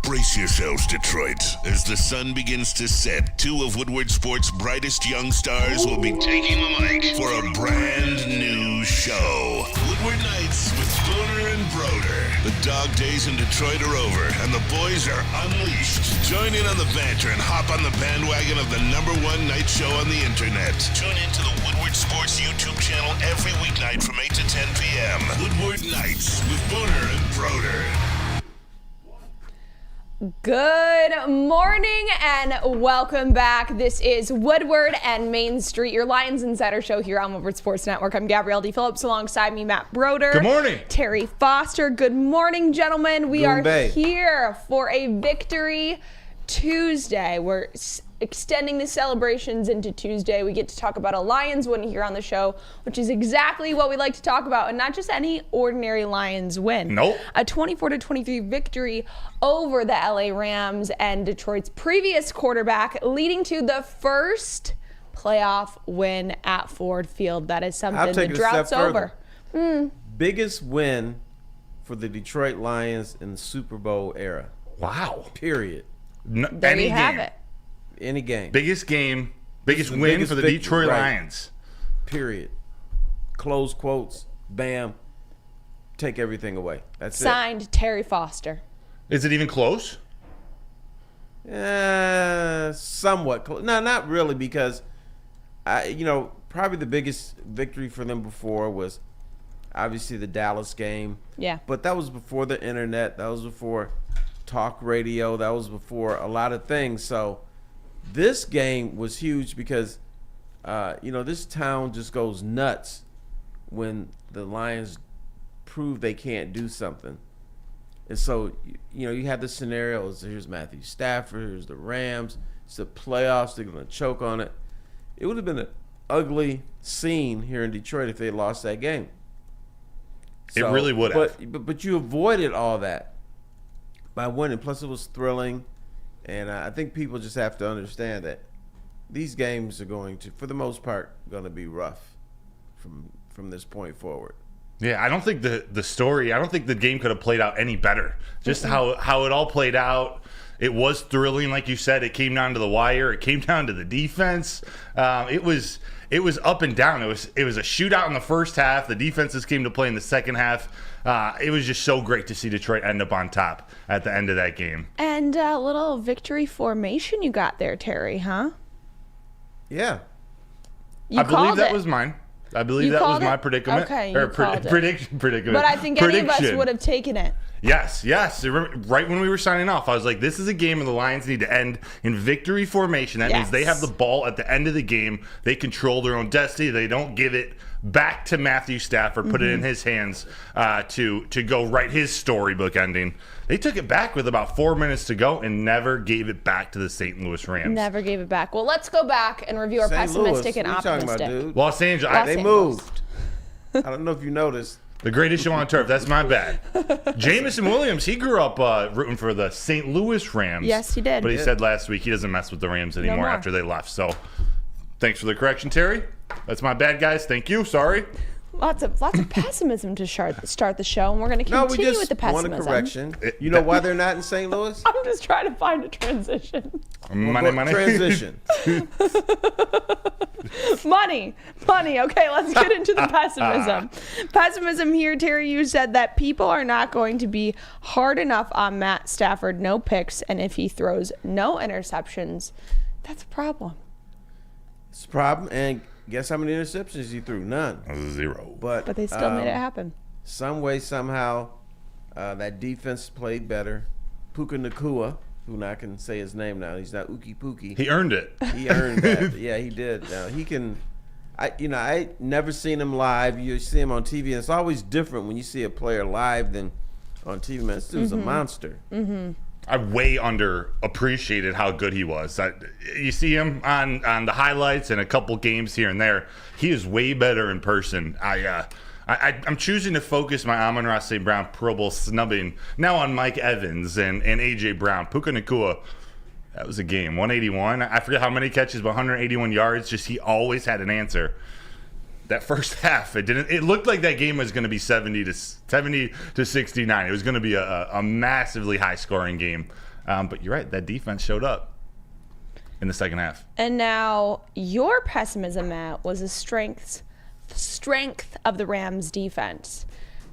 Brace yourselves, Detroit. As the sun begins to set, two of Woodward Sports' brightest young stars will be taking the mic for a brand new show. Woodward Nights with Broder and Broder. The dog days in Detroit are over, and the boys are unleashed. Join in on the banter and hop on the bandwagon of the #1 night show on the internet. Tune in to the Woodward Sports YouTube channel every weeknight from 8 to 10 p.m. Woodward Nights with Woodward and Broder. Good morning and welcome back. This is Woodward and Main Street, your Lions Insider show here on Woodward Sports Network. I'm Gabrielle Dee Phillips, alongside me, Matt Broder. Good morning. Terry Foster. Good morning, gentlemen. We are here for a Victory Tuesday. We're extending the celebrations into Tuesday. We get to talk about a Lions win here on the show, which is exactly what we like to talk about, and not just any ordinary Lions win. Nope. A 24-23 victory over the LA Rams and Detroit's previous quarterback, leading to the first playoff win at Ford Field. That is something. The drought's over. Biggest win for the Detroit Lions in the Super Bowl era. Wow. Period. There you have it. Any game. Biggest win for the Detroit Lions. Period. Close quotes. Bam. Take everything away. That's Signed, Terry Foster. Is it even close? Somewhat close. No, not really, because probably the biggest victory for them before was obviously the Dallas game. Yeah. But that was before the internet. That was before talk radio. That was before a lot of things. So this game was huge because, this town just goes nuts when the Lions prove they can't do something. And so, you have the scenarios. Here's Matthew Stafford. Here's the Rams. It's the playoffs. They're going to choke on it. It would have been an ugly scene here in Detroit if they had lost that game. It really would have. But you avoided all that by winning. Plus, it was thrilling. And I think people just have to understand that these games are going to, for the most part, going to be rough from this point forward. Yeah, I don't think I don't think the game could have played out any better. Just how it all played out. It was thrilling, like you said. It came down to the wire. It came down to the defense. It was up and down. It was a shootout in the first half. The defenses came to play in the second half. It was just so great to see Detroit end up on top at the end of that game. And a little victory formation you got there, Terry, huh? Yeah. I believe that was mine. I believe that was my predicament. Okay, predicament. But I think any of us would have taken it. Yes. Right when we were signing off, I was like, this is a game where the Lions need to end in victory formation. That means they have the ball at the end of the game. They control their own destiny. They don't give it back to Matthew Stafford, put it in his hands to go write his storybook ending. They took it back with about 4 minutes to go and never gave it back to the St. Louis Rams. Never gave it back. Well, let's go back and review our pessimistic and optimistic. Talking about, dude? Los Angeles. They moved. I don't know if you noticed. The greatest show on turf. That's my bad. Jameson Williams, he grew up rooting for the St. Louis Rams. Yes, he did. But he said last week he doesn't mess with the Rams anymore after they left. So thanks for the correction, Terry. That's my bad, guys. Thank you. Sorry. Lots of pessimism to start the show, and we're going to continue with the pessimism. No, we just want a correction. You know why they're not in St. Louis? I'm just trying to find a transition. Money. Transition. Money. Okay, let's get into the pessimism. Pessimism here, Terry. You said that people are not going to be hard enough on Matt Stafford. No picks, and if he throws no interceptions, that's a problem. It's a problem, and guess how many interceptions he threw? None. 0. But they still made it happen. Some way, somehow, that defense played better. Puka Nacua, who I can say his name now. He's not Ookie Pookie. He earned it. He earned that. Yeah, he did. He can. I never seen him live. You see him on TV, and it's always different when you see a player live than on TV. Man, this dude's a monster. Mm-hmm. I way underappreciated how good he was. You see him on the highlights and a couple games here and there. He is way better in person. I'm choosing to focus my Amon-Ra St. Brown Pro Bowl snubbing now on Mike Evans and A.J. Brown. Puka Nacua, that was a game. 181. I forget how many catches, but 181 yards. Just he always had an answer. That first half, it looked like that game was going to be 70 to 69. It was going to be a massively high scoring game. But you're right, that defense showed up in the second half. And now your pessimism, Matt, was the strength of the Rams defense.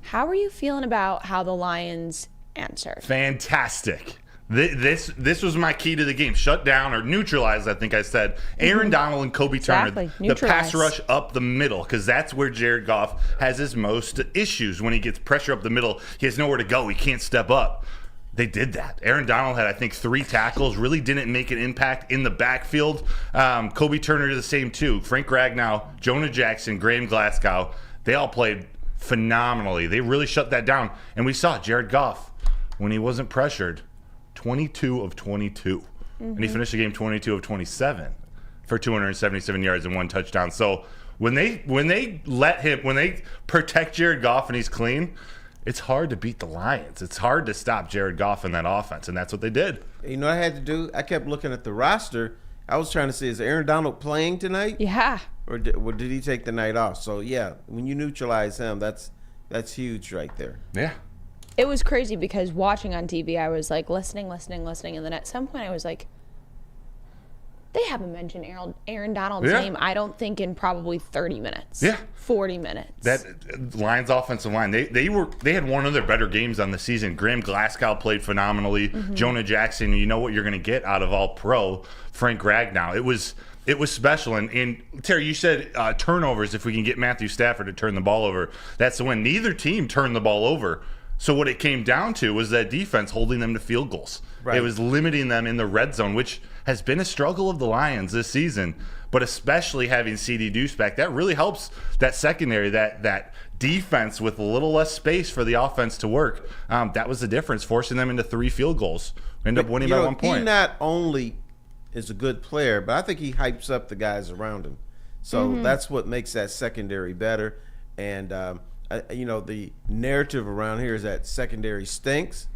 How are you feeling about how the Lions answered? Fantastic. This was my key to the game. Shut down or neutralize, I think I said. Aaron Donald and Kobe Turner, the pass rush up the middle, because that's where Jared Goff has his most issues. When he gets pressure up the middle, he has nowhere to go. He can't step up. They did that. Aaron Donald had, I think, 3 tackles, really didn't make an impact in the backfield. Kobe Turner did the same too. Frank Ragnow, Jonah Jackson, Graham Glasgow, they all played phenomenally. They really shut that down. And we saw Jared Goff, when he wasn't pressured, 22 of 22. And he finished the game 22 of 27 for 277 yards and 1 touchdown. So when they protect Jared Goff and he's clean, it's hard to beat the Lions. It's hard to stop Jared Goff in that offense, and that's what they did. You know what I had to do? I kept looking at the roster. I was trying to see, is Aaron Donald playing tonight? Yeah. Or did he take the night off? So, yeah, when you neutralize him, that's huge right there. Yeah. It was crazy because watching on TV, I was like listening. And then at some point I was like, they haven't mentioned Aaron Donald's name, I don't think, in probably 30 minutes. Yeah. 40 minutes. That Lions offensive line, they had one of their better games on the season. Graham Glasgow played phenomenally. Jonah Jackson, you know what you're going to get out of all-pro Frank Ragnow. It was special. And Terry, you said turnovers, if we can get Matthew Stafford to turn the ball over, that's the win. Neither team turned the ball over. So what it came down to was that defense holding them to field goals. Right. It was limiting them in the red zone, which has been a struggle of the Lions this season. But especially having C.D. Deuce back, that really helps that secondary, that defense with a little less space for the offense to work. That was the difference, forcing them into 3 field goals. End up winning by 1 point. He not only is a good player, but I think he hypes up the guys around him. So that's what makes that secondary better. And the narrative around here is that secondary stinks,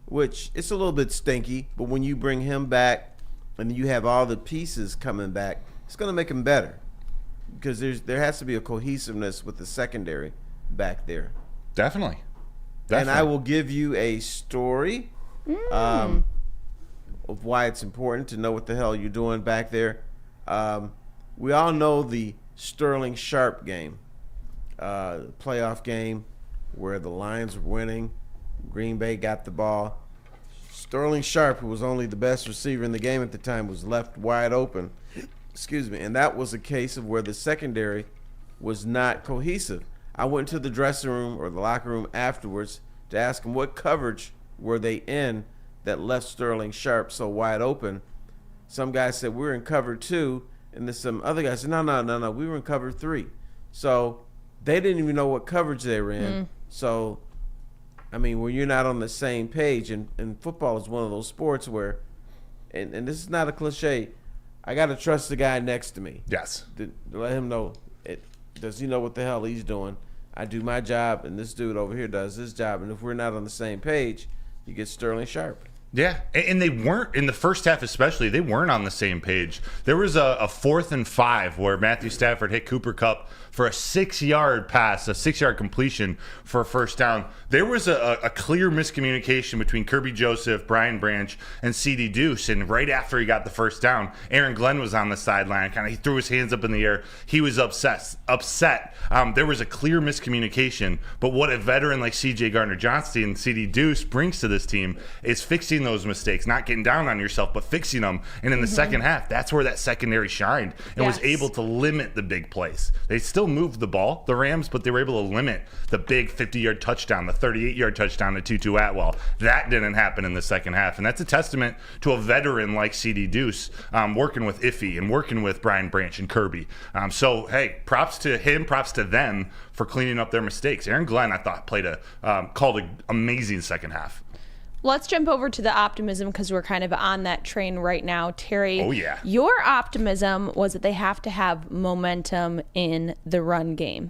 which it's a little bit stinky, but when you bring him back and you have all the pieces coming back, it's going to make him better, because there has to be a cohesiveness with the secondary back there. Definitely. And I will give you a story of why it's important to know what the hell you're doing back there. We all know the Sterling Sharp game. Playoff game where the Lions were winning. Green Bay got the ball. Sterling Sharp, who was only the best receiver in the game at the time, was left wide open. And that was a case of where the secondary was not cohesive. I went to the dressing room or the locker room afterwards to ask them what coverage were they in that left Sterling Sharp so wide open. Some guy said, we're in cover 2, and then some other guy said, no, we were in cover 3. So they didn't even know what coverage they were in. So, I mean, when you're not on the same page, and football is one of those sports where, and this is not a cliche, I got to trust the guy next to me. Yes. To let him know, does he know what the hell he's doing? I do my job, and this dude over here does his job. And if we're not on the same page, you get Sterling Sharp. Yeah, and they weren't, in the first half especially, they weren't on the same page. There was a 4th and 5 where Matthew Stafford hit Cooper Kupp for a 6-yard pass, a 6-yard completion for a first down. There was a clear miscommunication between Kirby Joseph, Brian Branch, and C.D. Deuce, and right after he got the first down, Aaron Glenn was on the sideline. He threw his hands up in the air. He was upset. There was a clear miscommunication, but what a veteran like C.J. Gardner-Johnson and C.D. Deuce brings to this team is fixing those mistakes, not getting down on yourself, but fixing them. And in the second half, that's where that secondary shined and was able to limit the big plays. They still moved the ball, the Rams, but they were able to limit the big 50-yard touchdown, the 38-yard touchdown to Tutu Atwell. That didn't happen in the second half, and that's a testament to a veteran like C.D. Deuce working with Iffy and working with Brian Branch and Kirby. So, hey, props to him, props to them for cleaning up their mistakes. Aaron Glenn, I thought, called an amazing second half. Let's jump over to the optimism, because we're kind of on that train right now. Terry, oh, yeah. Your optimism was that they have to have momentum in the run game.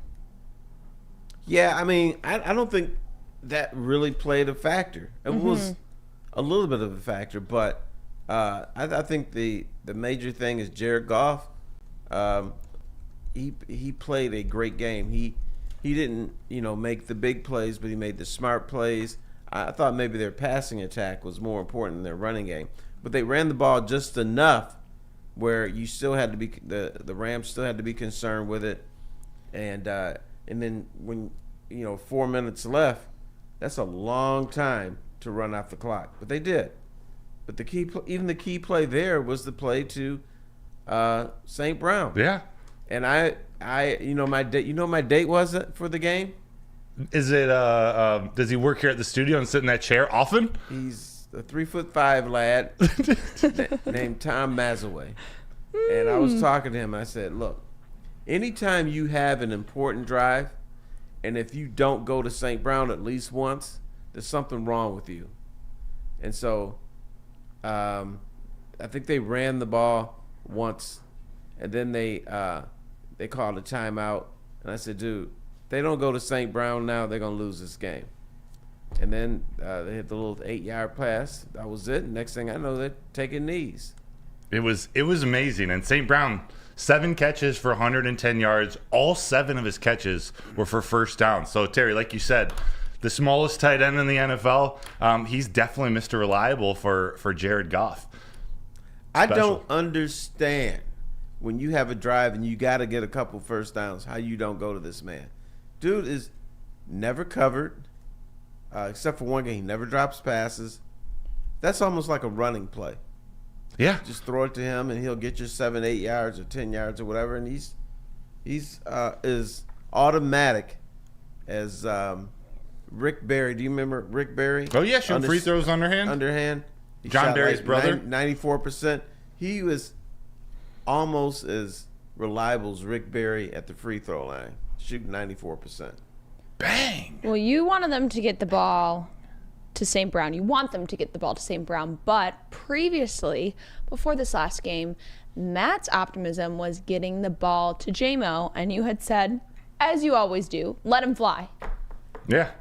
Yeah, I mean, I don't think that really played a factor. It was a little bit of a factor, but I think the major thing is Jared Goff. He played a great game. He didn't make the big plays, but he made the smart plays. I thought maybe their passing attack was more important than their running game. But they ran the ball just enough where you still had to be the Rams still had to be concerned with it. And then when 4 minutes left, that's a long time to run off the clock. But they did. But the key play there was the play to St. Brown. Yeah. And my date was for the game? Is it does he work here at the studio and sit in that chair often? He's a 3'5" lad named Tom Mazaway. And I was talking to him. I said, look, anytime you have an important drive, and if you don't go to St. Brown at least once, there's something wrong with you. And so I think they ran the ball once, and then they called a timeout. And I said, dude, if they don't go to St. Brown now, they're going to lose this game. And then they hit the little 8-yard pass. That was it. Next thing I know, they're taking knees. It was amazing. And St. Brown, 7 catches for 110 yards. All 7 of his catches were for first down. So, Terry, like you said, the smallest tight end in the NFL, he's definitely Mr. Reliable for Jared Goff. I don't understand when you have a drive and you got to get a couple first downs, how you don't go to this man. Dude is never covered, except for one game. He never drops passes. That's almost like a running play. Yeah. Just throw it to him, and he'll get you 7, 8 yards or 10 yards or whatever, and he's as automatic as Rick Barry. Do you remember Rick Barry? Oh, yeah, shooting free throws underhand. He John Barry's brother. 94%. He was almost as reliable as Rick Barry at the free throw line, shooting 94%. Bang! Well, you wanted them to get the ball to St. Brown. You want them to get the ball to St. Brown. But previously, before this last game, Matt's optimism was getting the ball to J-Mo, and you had said, as you always do, let him fly. Yeah.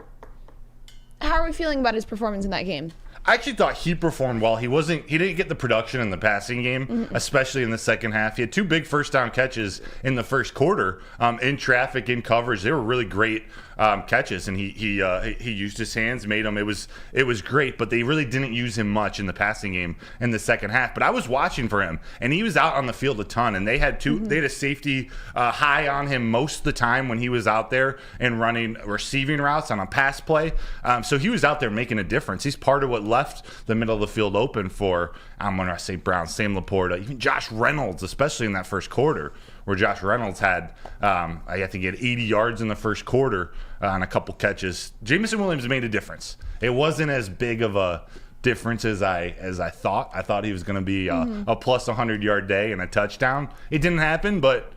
How are we feeling about his performance in that game? I actually thought he performed well. He didn't get the production in the passing game, especially in the second half. He had 2 big first down catches in the first quarter, in traffic, in coverage. They were really great catches, and he used his hands, made them. It was great, but they really didn't use him much in the passing game in the second half. But I was watching for him, and he was out on the field a ton. And they had a safety high on him most of the time when he was out there and running receiving routes on a pass play. So he was out there making a difference. He's part of what left the middle of the field open for St. Brown, Sam Laporta, even Josh Reynolds, especially in that first quarter, where Josh Reynolds had, I think he had 80 yards in the first quarter on a couple catches. Jameson Williams made a difference. It wasn't as big of a difference as I thought. I thought he was going to be a plus 100-yard day and a touchdown. It didn't happen, but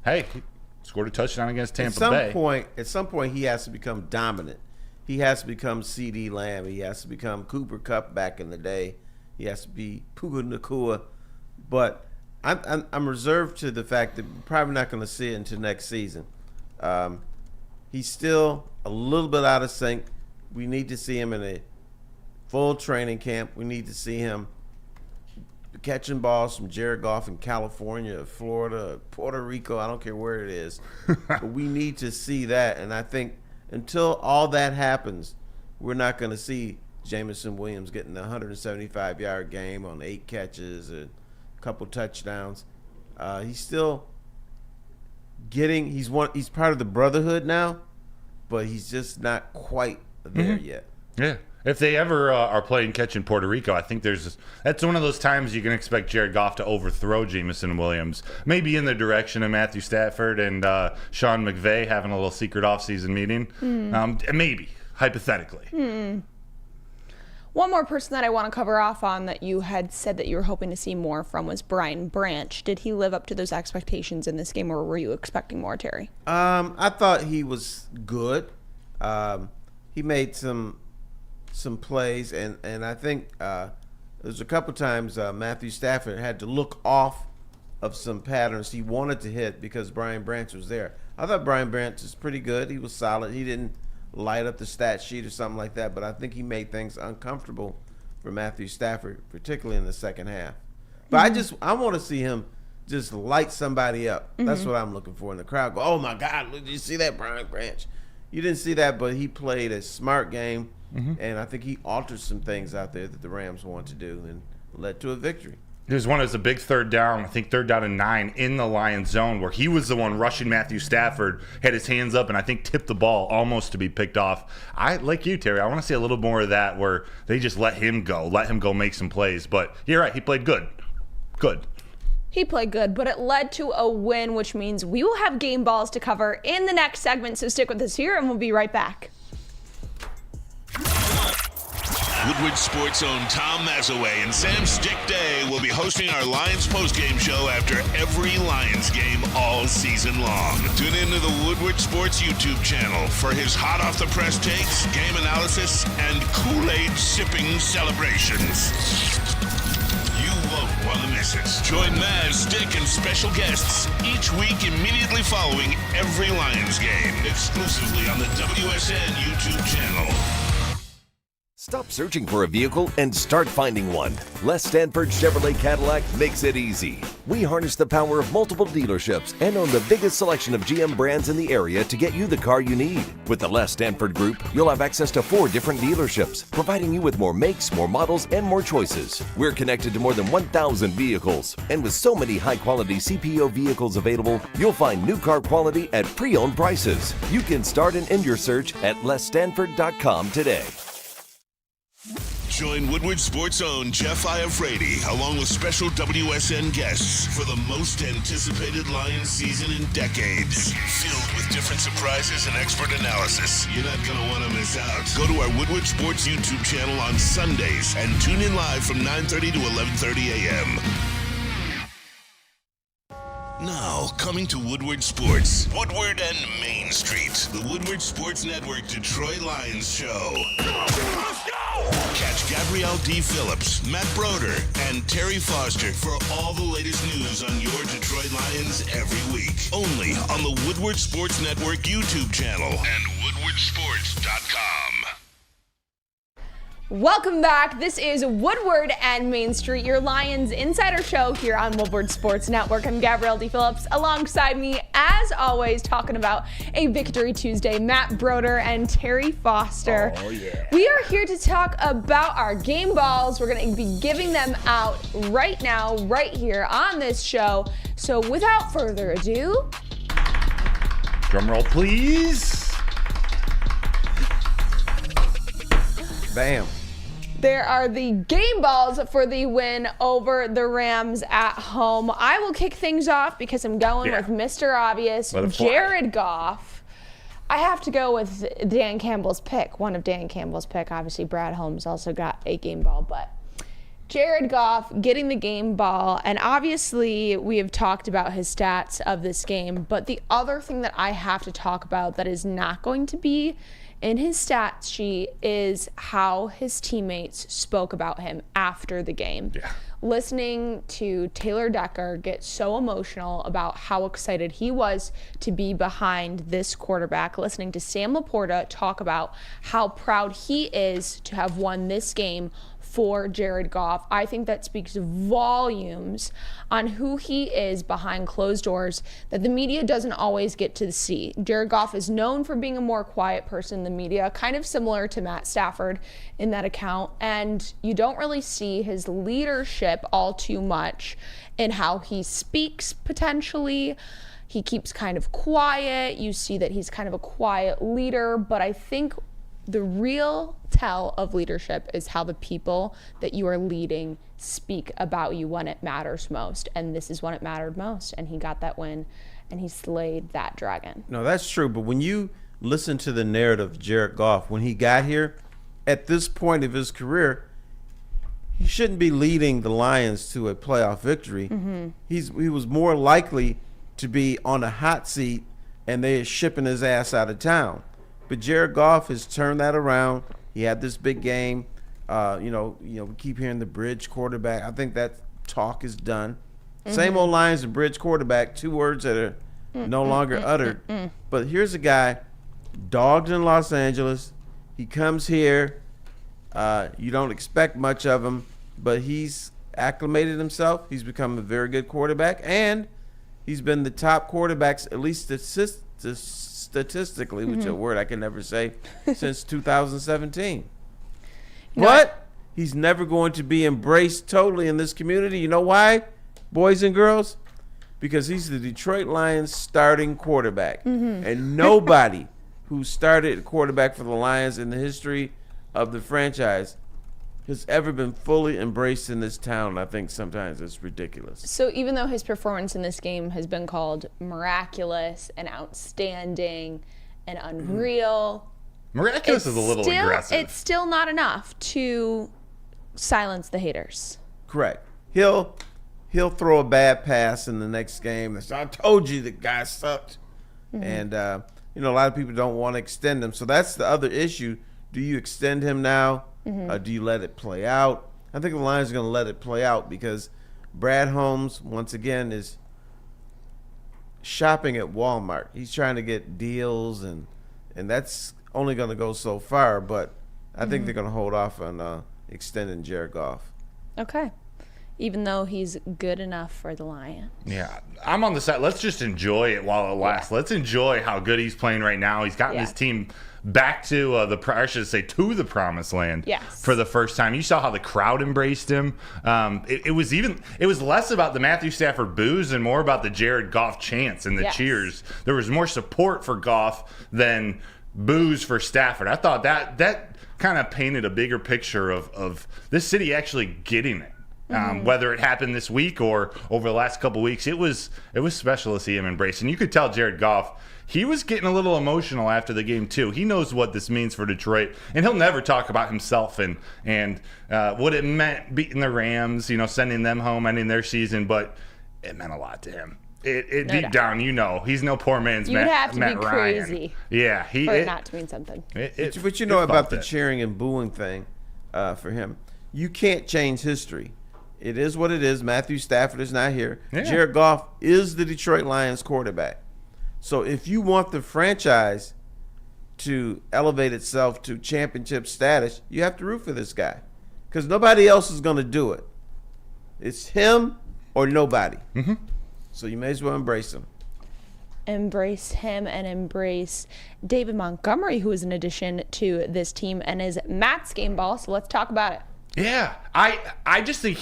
hey, he scored a touchdown against Tampa Bay. At some point, he has to become dominant. He has to become C.D. Lamb. He has to become Cooper Kupp back in the day. He has to be Puka Nacua. But I'm reserved to the fact that we're probably not going to see it until next season. He's still a little bit out of sync. We need to see him in a full training camp. We need to see him catching balls from Jared Goff in California, Florida, Puerto Rico. I don't care where it is. But we need to see that. And I think until all that happens, we're not going to see Jameson Williams getting a 175-yard game on 8 catches and a couple touchdowns. He's still getting. He's part of the brotherhood now, but he's just not quite there yet. Yeah. If they ever are playing catch in Puerto Rico, I think that's one of those times you can expect Jared Goff to overthrow Jameson Williams, maybe in the direction of Matthew Stafford and Sean McVay having a little secret offseason meeting. Maybe, hypothetically. One more person that I want to cover off on that you had said that you were hoping to see more from was Brian Branch. Did he live up to those expectations in this game, or were you expecting more, Terry? I thought he was good. He made some plays, and I think there's a couple times Matthew Stafford had to look off of some patterns he wanted to hit because Brian Branch was there. I thought Brian Branch was pretty good. He was solid. He didn't light up the stat sheet or something like that, but I think he made things uncomfortable for Matthew Stafford, particularly in the second half. But I want to see him just light somebody up. That's what I'm looking for in the crowd. Go, oh my God, did you see that Brian Branch? You didn't see that, but he played a smart game. And I think he altered some things out there that the Rams wanted to do and led to a victory. There's one as a big third down, I think 3rd down and 9 in the Lions zone, where he was the one rushing Matthew Stafford, had his hands up, and I think tipped the ball almost to be picked off. Like you, Terry, I want to see a little more of that where they just let him go make some plays. But you're right, he played good. Good. He played good, but it led to a win, which means we will have game balls to cover in the next segment. So stick with us here, and we'll be right back. Woodward Sports' own Tom Mazaway and Sam Stick Day will be hosting our Lions postgame show after every Lions game all season long. Tune into the Woodward Sports YouTube channel for his hot-off-the-press takes, game analysis, and Kool-Aid sipping celebrations. You won't want to miss it. Join Maz, Stick, and special guests each week immediately following every Lions game, exclusively on the WSN YouTube channel. Stop searching for a vehicle and start finding one. Les Stanford Chevrolet Cadillac makes it easy. We harness the power of multiple dealerships and own the biggest selection of GM brands in the area to get you the car you need. With the Les Stanford Group, you'll have access to 4 different dealerships, providing you with more makes, more models, and more choices. We're connected to more than 1,000 vehicles, and with so many high-quality CPO vehicles available, you'll find new car quality at pre-owned prices. You can start and end your search at lesstanford.com today. Join Woodward Sports' own Jeff Iafrate, along with special WSN guests for the most anticipated Lions season in decades. Filled with different surprises and expert analysis. You're not going to want to miss out. Go to our Woodward Sports YouTube channel on Sundays and tune in live from 9:30 to 11:30 a.m. Now, coming to Woodward Sports, Woodward and Main Street, the Woodward Sports Network Detroit Lions show. Let's go! Catch Gabrielle Dee Phillips, Matt Broder, and Terry Foster for all the latest news on your Detroit Lions every week. Only on the Woodward Sports Network YouTube channel and woodwardsports.com. Welcome back. This is Woodward and Main Street, your Lions Insider Show here on Woodward Sports Network. I'm Gabrielle Dee Phillips. Alongside me, as always, talking about a Victory Tuesday, Matt Broder and Terry Foster. Oh, yeah. We are here to talk about our game balls. We're going to be giving them out right now, right here on this show. So without further ado, Drum roll, please. Bam. there are the game balls for the win over the Rams at home. I will kick things off because I'm going with Mr. Obvious, Jared Goff. I have to go with Dan Campbell's pick, one of Dan Campbell's pick. Obviously, Brad Holmes also got a game ball, but Jared Goff getting the game ball, and obviously we have talked about his stats of this game, but the other thing that I have to talk about that is not going to be in his stats sheet is how his teammates spoke about him after the game. Yeah. Listening to Taylor Decker get so emotional about how excited he was to be behind this quarterback, listening to Sam Laporta talk about how proud he is to have won this game for Jared Goff. I think that speaks volumes on who he is behind closed doors that the media doesn't always get to see. Jared Goff is known for being a more quiet person in the media, kind of similar to Matt Stafford in that account, and you don't really see his leadership all too much in how he speaks potentially. He keeps kind of quiet. You see that he's kind of a quiet leader, but I think the real tell of leadership is how the people that you are leading speak about you when it matters most. And this is when it mattered most. And he got that win, and he slayed that dragon. No, that's true. But when you listen to the narrative of Jared Goff, when he got here, at this point of his career, he shouldn't be leading the Lions to a playoff victory. Mm-hmm. He was more likely to be on a hot seat, and they're shipping his ass out of town. But Jared Goff has turned that around. He had this big game. We keep hearing the bridge quarterback. I think that talk is done. Mm-hmm. Same old lines of bridge quarterback, two words that are no longer uttered. But here's a guy dogged in Los Angeles. He comes here. You don't expect much of him, but he's acclimated himself. He's become a very good quarterback, and he's been the top quarterbacks, at least statistically, which is a word I can never say, since 2017. But he's never going to be embraced totally in this community. You know why, boys and girls? Because he's the Detroit Lions starting quarterback. And nobody who started quarterback for the Lions in the history of the franchise has ever been fully embraced in this town. I think sometimes it's ridiculous. So even though his performance in this game has been called miraculous and outstanding and unreal, miraculous is a little aggressive. It's still not enough to silence the haters. Correct. He'll throw a bad pass in the next game. I told you the guy sucked. And a lot of people don't want to extend him. So that's the other issue. Do you extend him now? Do you let it play out? I think the Lions are going to let it play out because Brad Holmes, once again, is shopping at Walmart. He's trying to get deals, and that's only going to go so far. But I think they're going to hold off on extending Jared Goff. Okay. Even though he's good enough for the Lions. Yeah, I'm on the side. Let's just enjoy it while it lasts. Let's enjoy how good he's playing right now. He's gotten his team back to the promised land for the first time. You saw how the crowd embraced him. It was less about the Matthew Stafford boos and more about the Jared Goff chants and the cheers. There was more support for Goff than boos for Stafford. I thought that kind of painted a bigger picture of this city actually getting it. Whether it happened this week or over the last couple weeks, it was special to see him embrace. And you could tell Jared Goff, he was getting a little emotional after the game too. He knows what this means for Detroit, and he'll never talk about himself and what it meant beating the Rams, sending them home, ending their season. But it meant a lot to him. It no deep down, he's no poor man's Matt Ryan. You'd have to be crazy, for it not to mean something. But about the cheering and booing thing for him, you can't change history. It is what it is. Matthew Stafford is not here. Yeah. Jared Goff is the Detroit Lions quarterback. So if you want the franchise to elevate itself to championship status, you have to root for this guy because nobody else is going to do it. It's him or nobody. So you may as well embrace him. Embrace him and embrace David Montgomery, who is an addition to this team and is Matt's game ball. So let's talk about it. Yeah, I just think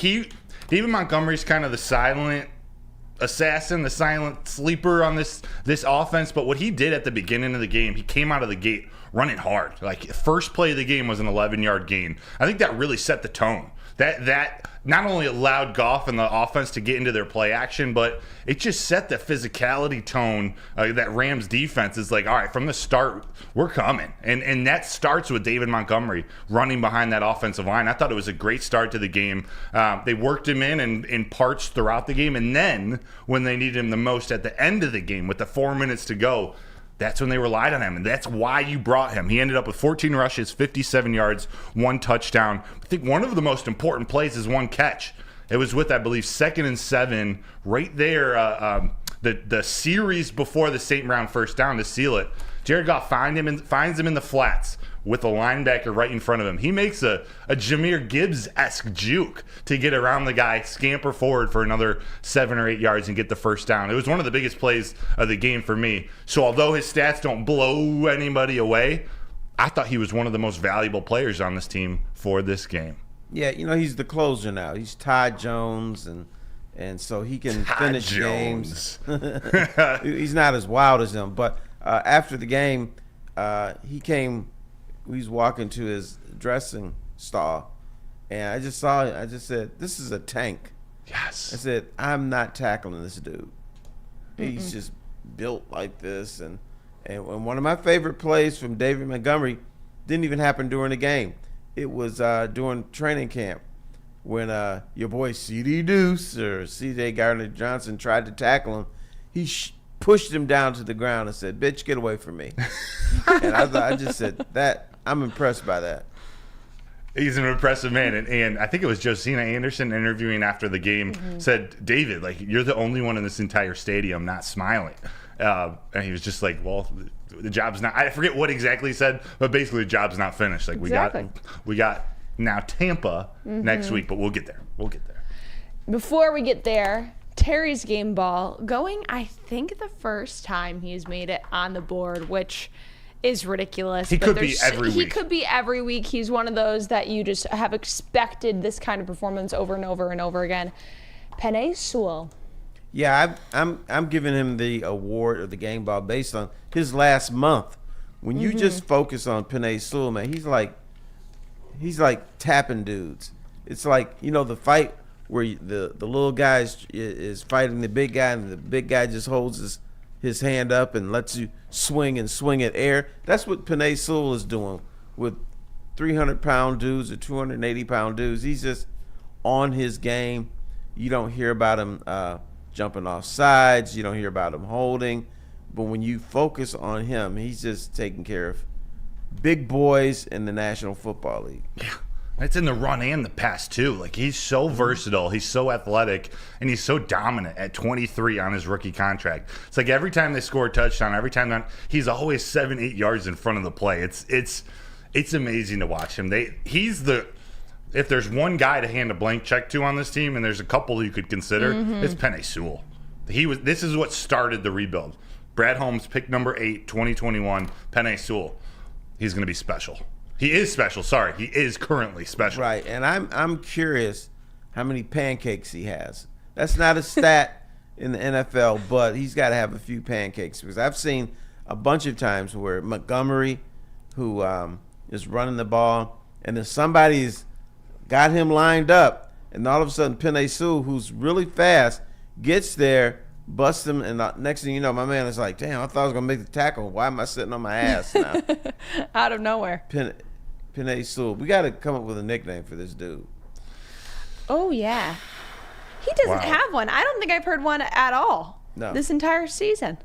David Montgomery's kind of the silent assassin, the silent sleeper on this offense. But what he did at the beginning of the game, he came out of the gate running hard. Like, first play of the game was an 11-yard gain. I think that really set the tone. That not only allowed Goff and the offense to get into their play action, but it just set the physicality tone. That Rams defense is like, all right, from the start, we're coming. And that starts with David Montgomery running behind that offensive line. I thought it was a great start to the game. They worked him in parts throughout the game. And then when they needed him the most at the end of the game with the 4 minutes to go, that's when they relied on him, and that's why you brought him. He ended up with 14 rushes, 57 yards, 1 touchdown. I think one of the most important plays is 1 catch. It was with, I believe, 2nd and 7, right there, the series before the St. Brown first down to seal it. Jared Goff finds him in the flats with a linebacker right in front of him. He makes a Jahmyr Gibbs-esque juke to get around the guy, scamper forward for another 7 or 8 yards and get the first down. It was one of the biggest plays of the game for me. So although his stats don't blow anybody away, I thought he was one of the most valuable players on this team for this game. Yeah, he's the closer now. He's Todd Jones, and so he can finish games. He's not as wild as him, but after the game, he's walking to his dressing stall, and I just said, this is a tank. Yes. I said, I'm not tackling this dude. He's just built like this. And one of my favorite plays from David Montgomery didn't even happen during the game. It was during training camp when your boy C.D. Deuce or C.J. Gardner-Johnson tried to tackle him. He pushed him down to the ground and said, bitch, get away from me. And I just said, I'm impressed by that. He's an impressive man. And I think it was Josina Anderson interviewing after the game said, David, like, you're the only one in this entire stadium not smiling. And he was just like, well, the job's not, I forget what exactly he said, but basically the job's not finished. Like, we got now Tampa next week, but we'll get there. Before we get there, Terry's game ball going, I think, the first time he's made it on the board, which is ridiculous. He could be every week. He could be every week. He's one of those that you just have expected this kind of performance over and over and over again. Penei Sewell. Yeah, I'm giving him the award of the game ball based on his last month. When you just focus on Penei Sewell, man, he's like tapping dudes. It's like, the fight where the little guy is fighting the big guy, and the big guy just holds his hand up and lets you swing at air. That's what Penei Sewell is doing with 300-pound dudes or 280-pound dudes. He's just on his game. You don't hear about him jumping off sides. You don't hear about him holding. But when you focus on him, he's just taking care of big boys in the National Football League. Yeah. It's in the run and the pass, too. Like, he's so versatile. He's so athletic, and he's so dominant at 23 on his rookie contract. It's like every time they score a touchdown, he's always 7-8 yards in front of the play. It's amazing to watch him. If there's one guy to hand a blank check to on this team, and there's a couple you could consider, it's Penei Sewell. This is what started the rebuild. Brad Holmes, pick number 8, 2021, Penei Sewell. He's going to be special. He is special. Sorry, he is currently special. Right, and I'm curious how many pancakes he has. That's not a stat in the NFL, but he's got to have a few pancakes, because I've seen a bunch of times where Montgomery, who is running the ball, and then somebody's got him lined up, and all of a sudden Penei Sewell, who's really fast, gets there, busts him, and next thing you know, my man is like, damn, I thought I was going to make the tackle. Why am I sitting on my ass now? Out of nowhere. Penei Sewell. We got to come up with a nickname for this dude. Oh, yeah. He doesn't have one. I don't think I've heard one at all this entire season.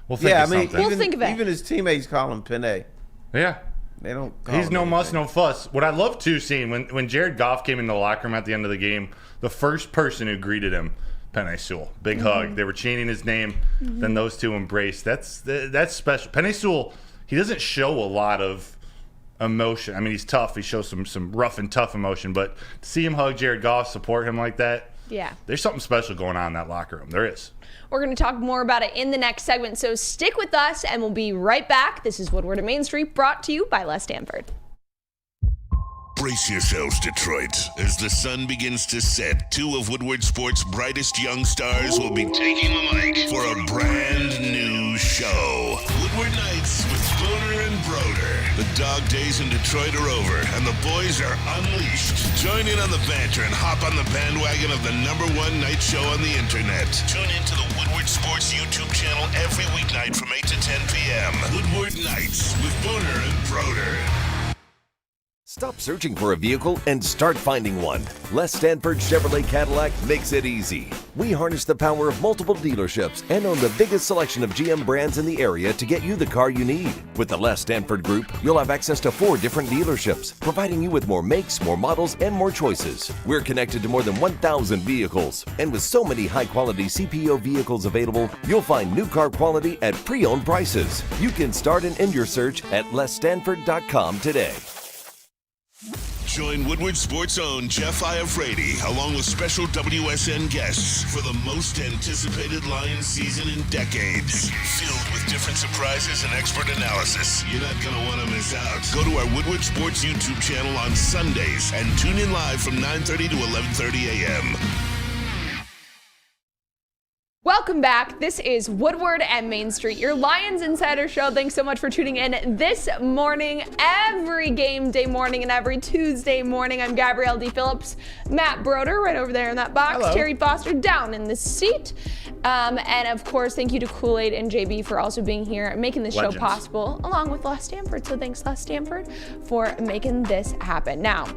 We'll think of something. We'll think of it. Even his teammates call him Penei. Yeah. They don't call He's him no anything. muss, no fuss. What I love, too, seeing when Jared Goff came into the locker room at the end of the game, the first person who greeted him, Penei Sewell. Big hug. They were chanting his name. Then those two embraced. That's special. Penei Sewell, he doesn't show a lot of emotion. I mean, he's tough. He shows some rough and tough emotion. But to see him hug Jared Goff, support him like that, there's something special going on in that locker room. There is. We're going to talk more about it in the next segment, so stick with us, and we'll be right back. This is Woodward and Main Street, brought to you by Les Stanford. Brace yourselves, Detroit. As the sun begins to set, 2 of Woodward Sports' brightest young stars will be taking the mic for a brand new show. Woodward Nights with Broder and Broder. The dog days in Detroit are over, and the boys are unleashed. Join in on the banter and hop on the bandwagon of the #1 night show on the internet. Tune into the Woodward Sports YouTube channel every weeknight from 8 to 10 p.m. Woodward Nights with Broder and Broder. Stop searching for a vehicle and start finding one. Les Stanford Chevrolet Cadillac makes it easy. We harness the power of multiple dealerships and own the biggest selection of GM brands in the area to get you the car you need. With the Les Stanford Group, you'll have access to 4 different dealerships, providing you with more makes, more models, and more choices. We're connected to more than 1,000 vehicles, and with so many high-quality CPO vehicles available, you'll find new car quality at pre-owned prices. You can start and end your search at lesstanford.com today. Join Woodward Sports' own Jeff Iafrate, along with special WSN guests for the most anticipated Lions season in decades. Filled with different surprises and expert analysis. You're not going to want to miss out. Go to our Woodward Sports YouTube channel on Sundays and tune in live from 9:30 to 11:30 a.m. Welcome back. This is Woodward and Main Street, your Lions Insider Show. Thanks so much for tuning in this morning, every game day morning and every Tuesday morning. I'm Gabrielle Dee Phillips, Matt Broder right over there in that box, Hello. Terry Foster down in the seat. And of course, thank you to Kool-Aid and JB for also being here and making this Legends. show possible, along with Les Stanford. So thanks, Les Stanford, for making this happen. Now,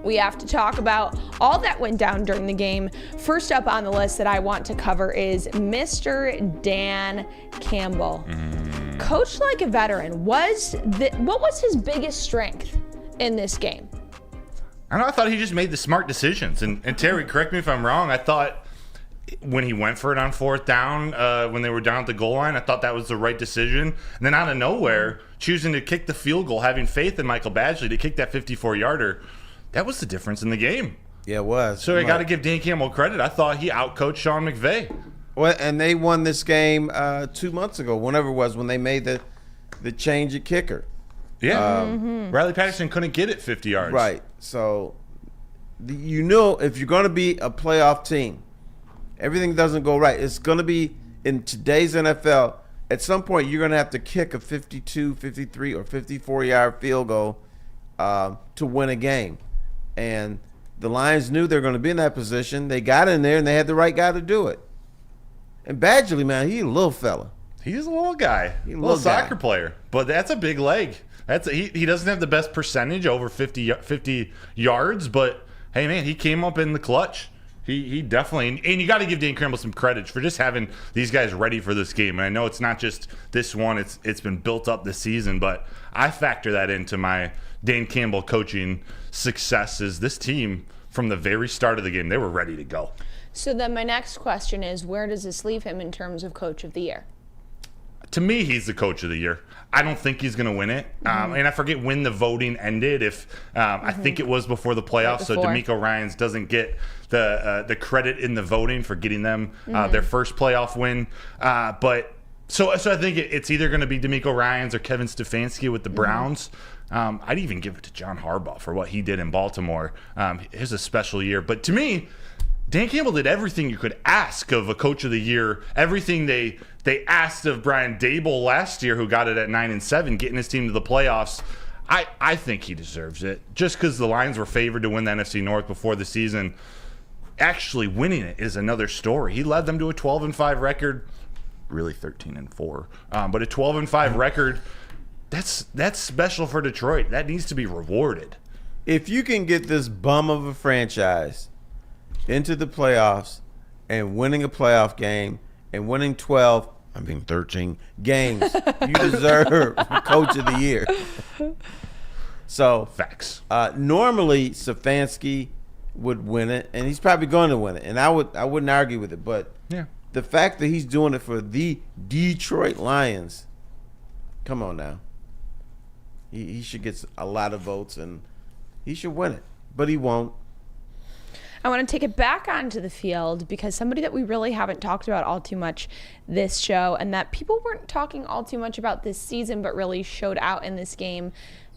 we have to talk about all that went down during the game. First up on the list that I want to cover is Mr. Dan Campbell. Coached like a veteran. What was his biggest strength in this game? I thought he just made the smart decisions. And Terry, correct me if I'm wrong, I thought when he went for it on 4th down, when they were down at the goal line, I thought that was the right decision. And then out of nowhere, choosing to kick the field goal, having faith in Michael Badgley to kick that 54-yarder, that was the difference in the game. Yeah, it was. So I got to give Dan Campbell credit. I thought he outcoached Sean McVay. Well, and they won this game 2 months ago, whenever it was, when they made the change at kicker. Yeah. Riley Patterson couldn't get it 50 yards. Right. So, if you're going to be a playoff team, everything doesn't go right. It's going to be, in today's NFL, at some point you're going to have to kick a 52, 53, or 54-yard field goal to win a game. And the Lions knew they were going to be in that position. They got in there, and they had the right guy to do it. And Badgley, man, he's a little fella. He's a little guy. He's a little soccer player. But that's a big leg. He doesn't have the best percentage, over 50 yards, but, hey, man, he came up in the clutch. He definitely – and you got to give Dan Campbell some credit for just having these guys ready for this game. And I know it's not just this one. It's been built up this season, but I factor that into my Dan Campbell coaching success. Is this team, from the very start of the game, they were ready to go. So then my next question is, where does this leave him in terms of Coach of the Year? To me, he's the Coach of the Year. I don't think he's going to win it. And I forget when the voting ended. I think it was before the playoffs, so D'Amico Ryans doesn't get the credit in the voting for getting them their first playoff win. So I think it's either going to be D'Amico Ryans or Kevin Stefanski with the Browns. I'd even give it to John Harbaugh for what he did in Baltimore. It was a special year. But to me, Dan Campbell did everything you could ask of a Coach of the Year. Everything they asked of Brian Daboll last year, who got it at 9-7, getting his team to the playoffs. I think he deserves it. Just because the Lions were favored to win the NFC North before the season, actually winning it is another story. He led them to a 12-5 record, really 13-4, but a 12-5 record. That's special for Detroit. That needs to be rewarded. If you can get this bum of a franchise into the playoffs and winning a playoff game and winning 13 games, you deserve Coach of the Year. So facts. Normally Stefanski would win it, and he's probably going to win it, and I wouldn't argue with it. But yeah, the fact that he's doing it for the Detroit Lions, come on now. He should get a lot of votes, and he should win it, but he won't. I want to take it back onto the field because somebody that we really haven't talked about all too much this show, and that people weren't talking all too much about this season but really showed out in this game,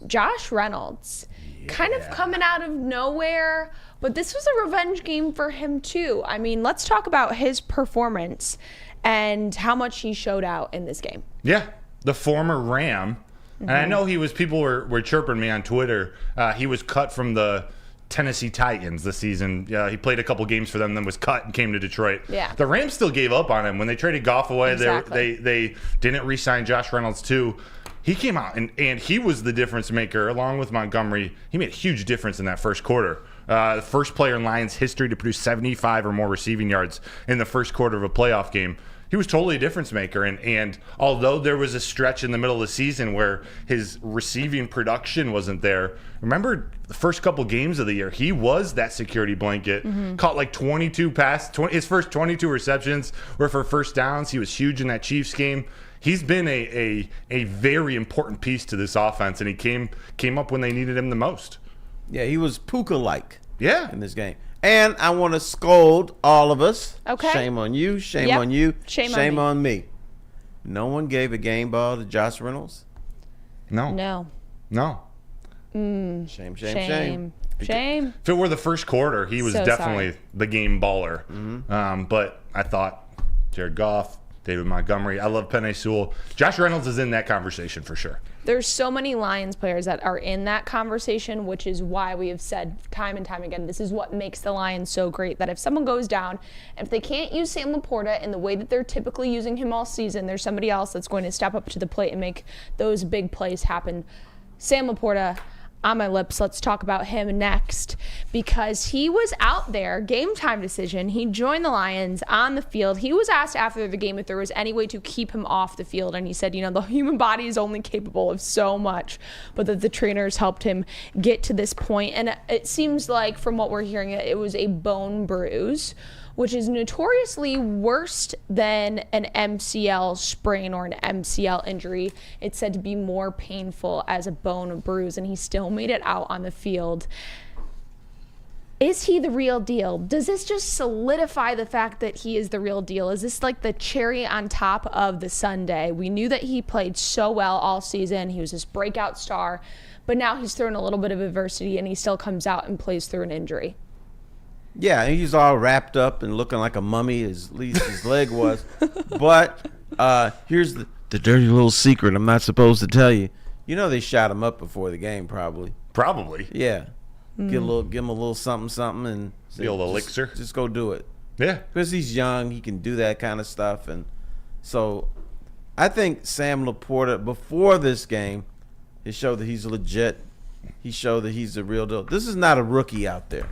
Josh Reynolds. Kind of coming out of nowhere, but this was a revenge game for him too. I mean, let's talk about his performance and how much he showed out in this game. Yeah, the former Ram. And I know people were chirping me on Twitter. He was cut from the Tennessee Titans this season. He played a couple games for them, then was cut and came to Detroit. Yeah. The Rams still gave up on him when they traded Goff away. Exactly. They didn't re-sign Josh Reynolds too. He came out and he was the difference maker along with Montgomery. He made a huge difference in that first quarter. The first player in Lions history to produce 75 or more receiving yards in the first quarter of a playoff game. He was totally a difference maker, and although there was a stretch in the middle of the season where his receiving production wasn't there, remember the first couple games of the year, he was that security blanket. Caught like 22 passes. His first 22 receptions were for first downs. He was huge in that Chiefs game. He's been a very important piece to this offense, and he came up when they needed him the most. Yeah, he was Puka-like in this game. And I want to scold all of us. Okay. Shame on you. Shame on you. Shame on me. No one gave a game ball to Josh Reynolds? No. Shame. If it were the first quarter, he was definitely the game baller. But I thought Jared Goff, David Montgomery, I love Penei Sewell. Josh Reynolds is in that conversation for sure. There's so many Lions players that are in that conversation, which is why we have said time and time again, this is what makes the Lions so great, that if someone goes down, if they can't use Sam Laporta in the way that they're typically using him all season, there's somebody else that's going to step up to the plate and make those big plays happen. Sam Laporta, on my lips, let's talk about him next, because he was out there, game time decision. He joined the Lions on the field. He was asked after the game if there was any way to keep him off the field, and he said, the human body is only capable of so much, but that the trainers helped him get to this point. And it seems like, from what we're hearing, it was a bone bruise, which is notoriously worse than an MCL sprain or an MCL injury. It's said to be more painful as a bone bruise, and he still made it out on the field. Is he the real deal? Does this just solidify the fact that he is the real deal? Is this like the cherry on top of the sundae? We knew that he played so well all season. He was this breakout star, but now he's thrown a little bit of adversity and he still comes out and plays through an injury. Yeah, he's all wrapped up and looking like a mummy, at least his leg was. But here's the dirty little secret I'm not supposed to tell you. You know they shot him up before the game, probably. Probably. Yeah. Give him a little something, and the old elixir. Just go do it. Yeah. Because he's young, he can do that kind of stuff. And so I think Sam Laporta, before this game, he showed that he's legit. He showed that he's the real deal. This is not a rookie out there.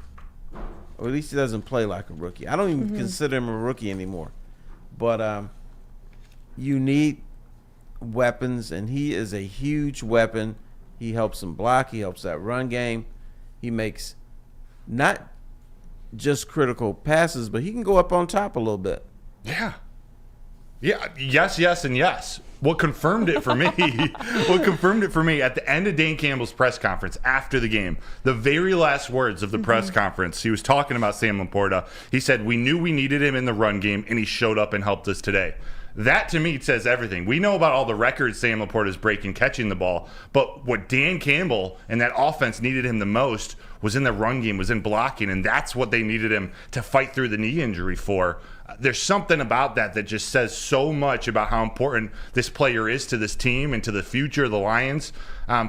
Or at least he doesn't play like a rookie. I don't even consider him a rookie anymore. But you need weapons, and he is a huge weapon. He helps him block. He helps that run game. He makes not just critical passes, but he can go up on top a little bit. Yeah. Yeah. Yes, and yes. What confirmed it for me, at the end of Dan Campbell's press conference after the game, the very last words of the press conference, he was talking about Sam Laporta. He said, we knew we needed him in the run game, and he showed up and helped us today. That, to me, says everything. We know about all the records Sam Laporta is breaking catching the ball, but what Dan Campbell and that offense needed him the most was in the run game, was in blocking, and that's what they needed him to fight through the knee injury for. There's something about that just says so much about how important this player is to this team and to the future of the Lions.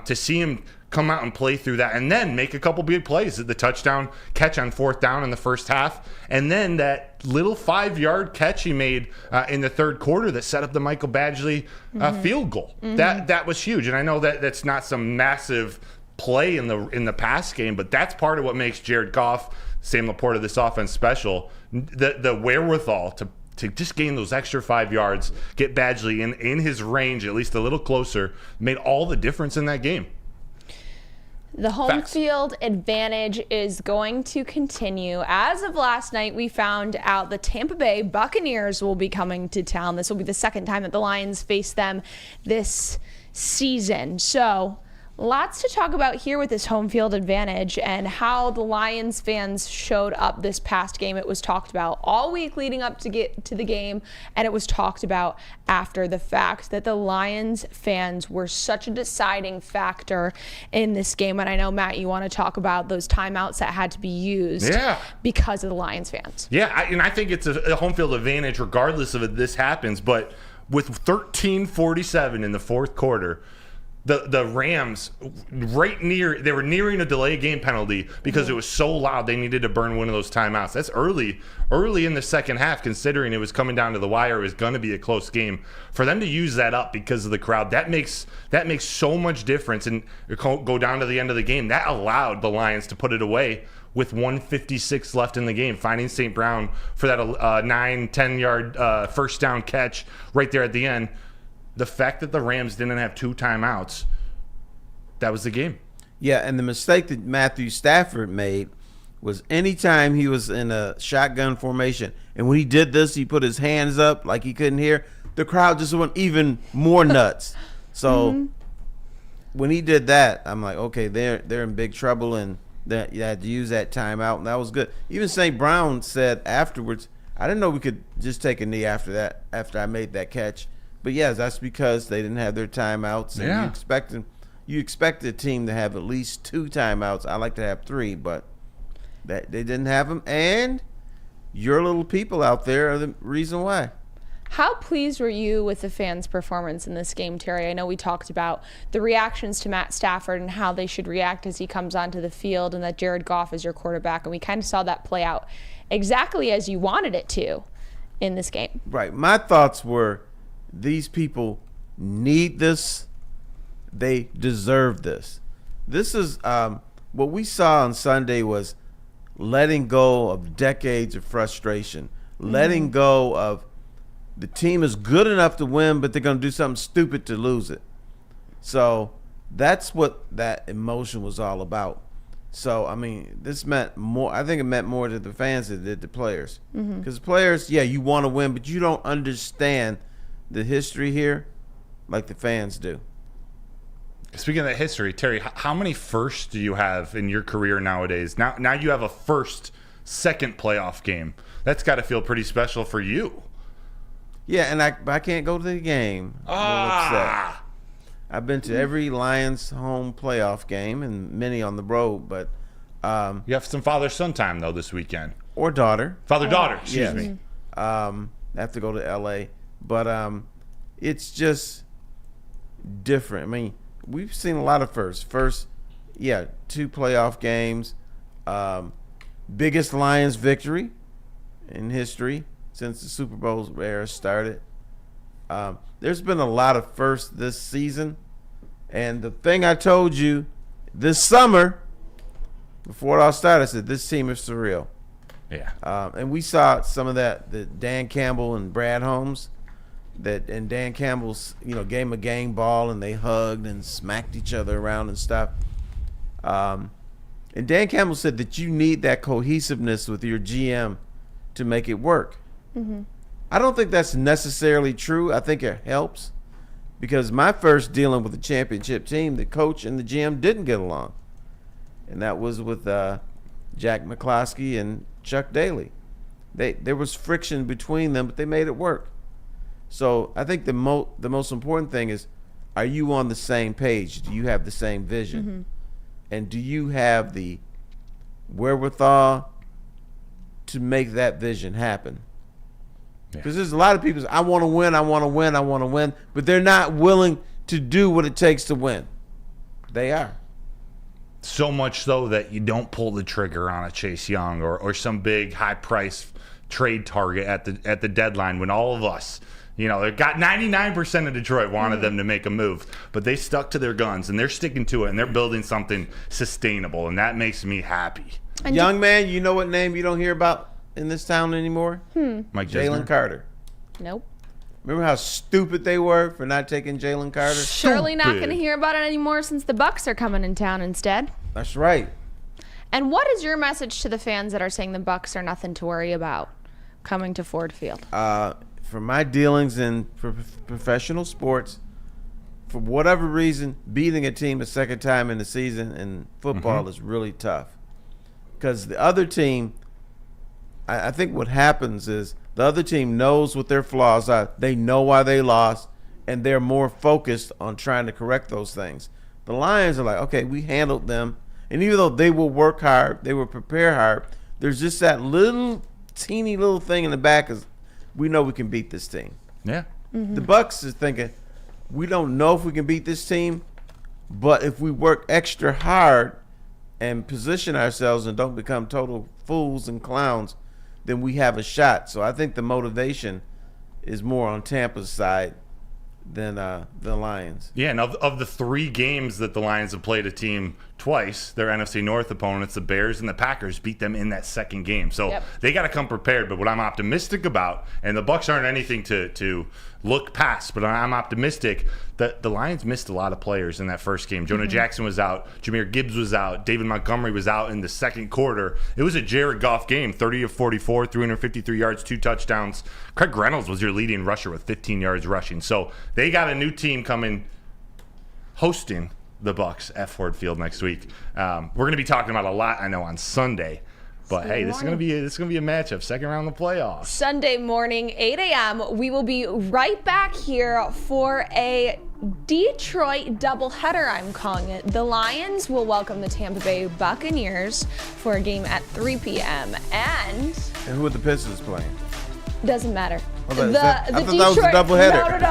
To see him come out and play through that and then make a couple big plays, the touchdown catch on 4th down in the first half, and then that little 5-yard catch he made in the third quarter that set up the Michael Badgley field goal. That was huge, and I know that that's not some massive play in the pass game, but that's part of what makes Jared Goff, Sam Laporta, this offense special. The wherewithal to just gain those extra 5 yards, get Badgley in his range, at least a little closer, made all the difference in that game. The home field advantage is going to continue. As of last night, we found out the Tampa Bay Buccaneers will be coming to town. This will be the second time that the Lions face them this season. So lots to talk about here with this home field advantage and how the Lions fans showed up this past game. It was talked about all week leading up to get to the game, and it was talked about after the fact that the Lions fans were such a deciding factor in this game. And I know, Matt, you want to talk about those timeouts that had to be used because of the Lions fans. Yeah, and I think it's a home field advantage regardless of if this happens. But with 13:47 in the fourth quarter, the Rams they were nearing a delay game penalty because it was so loud they needed to burn one of those timeouts. That's early in the second half, considering it was coming down to the wire. It was going to be a close game. For them to use that up because of the crowd, that makes so much difference and go down to the end of the game. That allowed the Lions to put it away with 1:56 left in the game, finding St. Brown for that 9-10 yard first down catch right there at the end. The fact that the Rams didn't have 2 timeouts, that was the game. Yeah, and the mistake that Matthew Stafford made was anytime he was in a shotgun formation, and when he did this, he put his hands up like he couldn't hear, the crowd just went even more nuts. So when he did that, I'm like, okay, they're in big trouble, and that you had to use that timeout, and that was good. Even St. Brown said afterwards, I didn't know we could just take a knee after I made that catch. But yes, that's because they didn't have their timeouts. And you expect a team to have at least 2 timeouts. I like to have 3, but they didn't have them. And your little people out there are the reason why. How pleased were you with the fans' performance in this game, Terry? I know we talked about the reactions to Matt Stafford and how they should react as he comes onto the field, and that Jared Goff is your quarterback, and we kind of saw that play out exactly as you wanted it to in this game. Right. My thoughts were, these people need this. They deserve this. This is what we saw on Sunday was letting go of decades of frustration, letting go of the team is good enough to win, but they're going to do something stupid to lose it. So that's what that emotion was all about. So, I mean, this meant more. I think it meant more to the fans than it did to players. Because players, you want to win, but you don't understand the history here like the fans do. Speaking of that history, Terry, how many firsts do you have in your career nowadays? Now you have a second playoff game. That's got to feel pretty special for you. Yeah, and I can't go to the game. I'm upset. I've been to every Lions home playoff game and many on the road, but you have some father-son time though this weekend. Or daughter. Father-daughter, excuse me. I have to go to L.A., but it's just different. I mean, we've seen a lot of firsts. First, 2 playoff games. Biggest Lions victory in history since the Super Bowl era started. There's been a lot of firsts this season. And the thing I told you this summer, before it all started, I said, this team is surreal. Yeah. And we saw some of that, Dan Campbell and Brad Holmes, and Dan Campbell's, gave him a game ball and they hugged and smacked each other around and stuff. And Dan Campbell said that you need that cohesiveness with your GM to make it work. Mm-hmm. I don't think that's necessarily true. I think it helps because my first dealing with a championship team, the coach and the GM didn't get along. And that was with Jack McCloskey and Chuck Daly. There was friction between them, but they made it work. So I think the most important thing is, are you on the same page? Do you have the same vision? Mm-hmm. And do you have the wherewithal to make that vision happen? Because there's a lot of people, I want to win, but they're not willing to do what it takes to win. They are. So much so that you don't pull the trigger on a Chase Young or some big high price trade target at the deadline when all of us, they got 99% of Detroit wanted them to make a move, but they stuck to their guns and they're sticking to it and they're building something sustainable, and that makes me happy. And young man, you know what name you don't hear about in this town anymore? Mike Jalen Carter. Nope. Remember how stupid they were for not taking Jalen Carter? Surely not going to hear about it anymore since the Bucs are coming in town instead. That's right. And what is your message to the fans that are saying the Bucs are nothing to worry about coming to Ford Field? From my dealings in professional sports, for whatever reason, beating a team a second time in the season in football is really tough. Because the other team, I think what happens is the other team knows what their flaws are. They know why they lost, and they're more focused on trying to correct those things. The Lions are like, okay, we handled them. And even though they will work hard, they will prepare hard, there's just that teeny little thing in the back is we know we can beat this team. Yeah. The Bucs is thinking, we don't know if we can beat this team, but if we work extra hard and position ourselves and don't become total fools and clowns, then we have a shot. So I think the motivation is more on Tampa's side than the Lions. Yeah, and of the 3 games that the Lions have played a team twice, their NFC North opponents, the Bears and the Packers, beat them in that second game. So they got to come prepared. But what I'm optimistic about, and the Bucs aren't anything to look past, but I'm optimistic that the Lions missed a lot of players in that first game. Jonah Jackson was out. Jahmyr Gibbs was out. David Montgomery was out in the second quarter. It was a Jared Goff game, 30 of 44, 353 yards, 2 touchdowns. Craig Reynolds was your leading rusher with 15 yards rushing. So they got a new team coming, hosting the Bucs at Ford Field next week. We're going to be talking about a lot, I know, on Sunday. But hey, this is gonna be a matchup, second round of the playoffs. Sunday morning, 8 a.m. We will be right back here for a Detroit doubleheader, I'm calling it. The Lions will welcome the Tampa Bay Buccaneers for a game at 3 p.m. And who are the Pistons playing? Doesn't matter. I thought that was a doubleheader.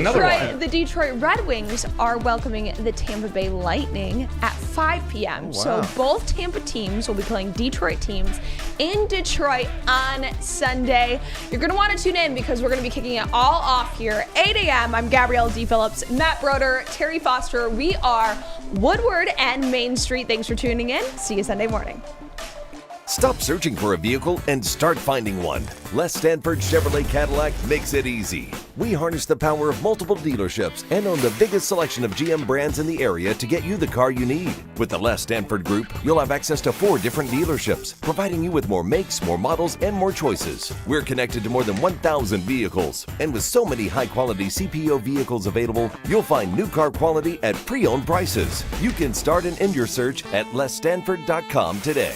No. The Detroit Red Wings are welcoming the Tampa Bay Lightning at 5 p.m. Oh, wow. So both Tampa teams will be playing Detroit teams in Detroit on Sunday. You're going to want to tune in because we're going to be kicking it all off here. 8 a.m. I'm Gabrielle Dee Phillips, Matt Broder, Terry Foster. We are Woodward and Main Street. Thanks for tuning in. See you Sunday morning. Stop searching for a vehicle and start finding one. Les Stanford Chevrolet Cadillac makes it easy. We harness the power of multiple dealerships and own the biggest selection of GM brands in the area to get you the car you need. With the Les Stanford Group, you'll have access to 4 different dealerships, providing you with more makes, more models, and more choices. We're connected to more than 1,000 vehicles. And with so many high-quality CPO vehicles available, you'll find new car quality at pre-owned prices. You can start and end your search at lesstanford.com today.